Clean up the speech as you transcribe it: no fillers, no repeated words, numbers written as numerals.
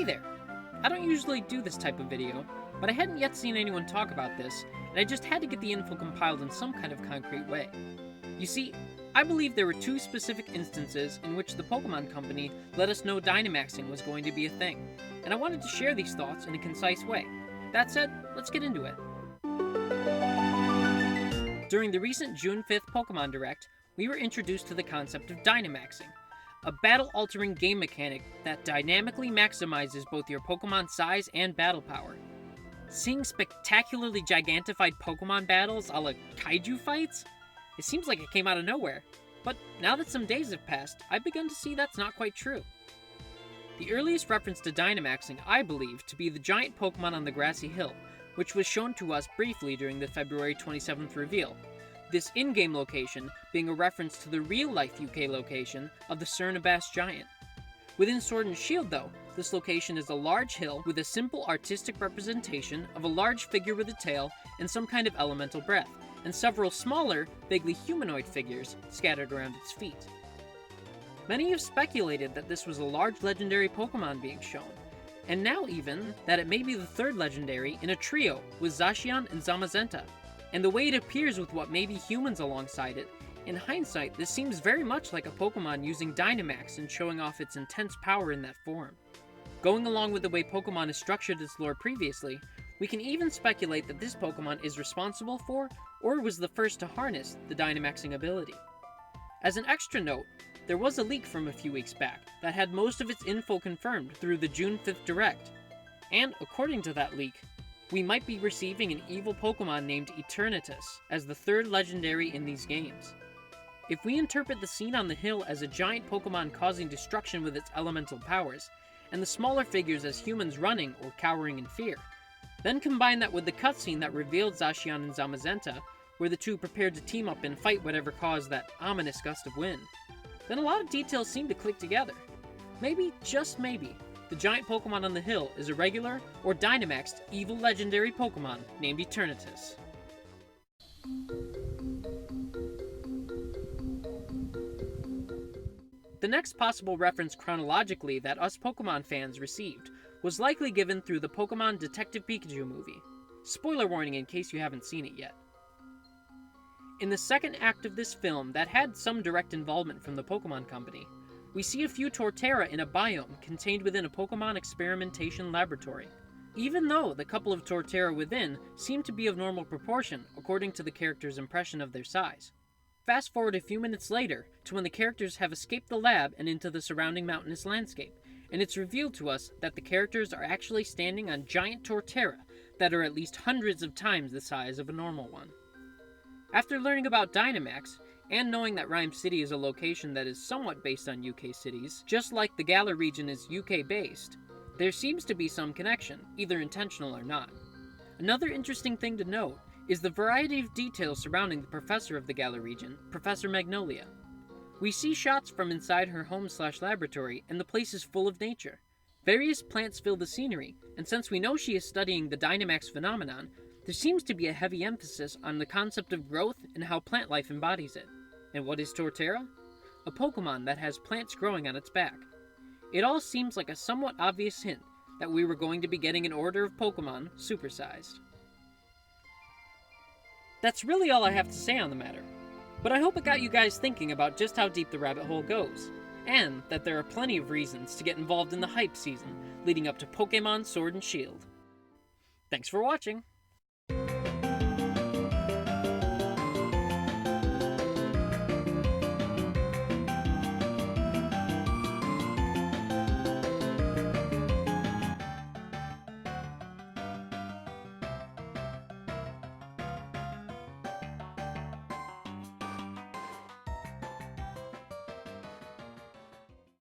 Hey there! I don't usually do this type of video, but I hadn't yet seen anyone talk about this, and I just had to get the info compiled in some kind of concrete way. You see, I believe there were two specific instances in which the Pokemon Company let us know Dynamaxing was going to be a thing, and I wanted to share these thoughts in a concise way. That said, let's get into it. During the recent June 5th Pokemon Direct, we were introduced to the concept of Dynamaxing, a battle-altering game mechanic that dynamically maximizes both your Pokemon size and battle power. Seeing spectacularly gigantified Pokemon battles a la kaiju fights? It seems like it came out of nowhere, but now that some days have passed, I've begun to see that's not quite true. The earliest reference to Dynamaxing I believe to be the giant Pokemon on the grassy hill, which was shown to us briefly during the February 27th reveal, this in-game location being a reference to the real-life UK location of the Cernobast giant. Within Sword and Shield, though, this location is a large hill with a simple artistic representation of a large figure with a tail and some kind of elemental breath, and several smaller, vaguely humanoid figures scattered around its feet. Many have speculated that this was a large legendary Pokemon being shown, and now even that it may be the third legendary in a trio with Zacian and Zamazenta. And the way it appears with what may be humans alongside it, in hindsight, this seems very much like a Pokemon using Dynamax and showing off its intense power in that form. Going along with the way Pokemon has structured its lore previously, we can even speculate that this Pokemon is responsible for, or was the first to harness, the Dynamaxing ability. As an extra note, there was a leak from a few weeks back that had most of its info confirmed through the June 5th Direct, and according to that leak, we might be receiving an evil Pokemon named Eternatus as the third legendary in these games. If we interpret the scene on the hill as a giant Pokemon causing destruction with its elemental powers, and the smaller figures as humans running or cowering in fear, then combine that with the cutscene that revealed Zacian and Zamazenta, where the two prepared to team up and fight whatever caused that ominous gust of wind, then a lot of details seem to click together. Maybe, just maybe, the giant Pokemon on the hill is a regular or Dynamaxed evil legendary Pokemon named Eternatus. The next possible reference chronologically that us Pokemon fans received was likely given through the Pokemon Detective Pikachu movie. Spoiler warning in case you haven't seen it yet. In the second act of this film that had some direct involvement from the Pokemon Company, we see a few Torterra in a biome contained within a Pokemon experimentation laboratory, even though the couple of Torterra within seem to be of normal proportion according to the character's impression of their size. Fast forward a few minutes later to when the characters have escaped the lab and into the surrounding mountainous landscape, and it's revealed to us that the characters are actually standing on giant Torterra that are at least hundreds of times the size of a normal one. After learning about Dynamax, and knowing that Rhyme City is a location that is somewhat based on UK cities, just like the Galar region is UK-based, there seems to be some connection, either intentional or not. Another interesting thing to note is the variety of details surrounding the professor of the Galar region, Professor Magnolia. We see shots from inside her home/laboratory, and the place is full of nature. Various plants fill the scenery, and since we know she is studying the Dynamax phenomenon, there seems to be a heavy emphasis on the concept of growth and how plant life embodies it. And what is Torterra? A Pokemon that has plants growing on its back. It all seems like a somewhat obvious hint that we were going to be getting an order of Pokemon supersized. That's really all I have to say on the matter, but I hope it got you guys thinking about just how deep the rabbit hole goes, and that there are plenty of reasons to get involved in the hype season leading up to Pokemon Sword and Shield. Thanks for watching!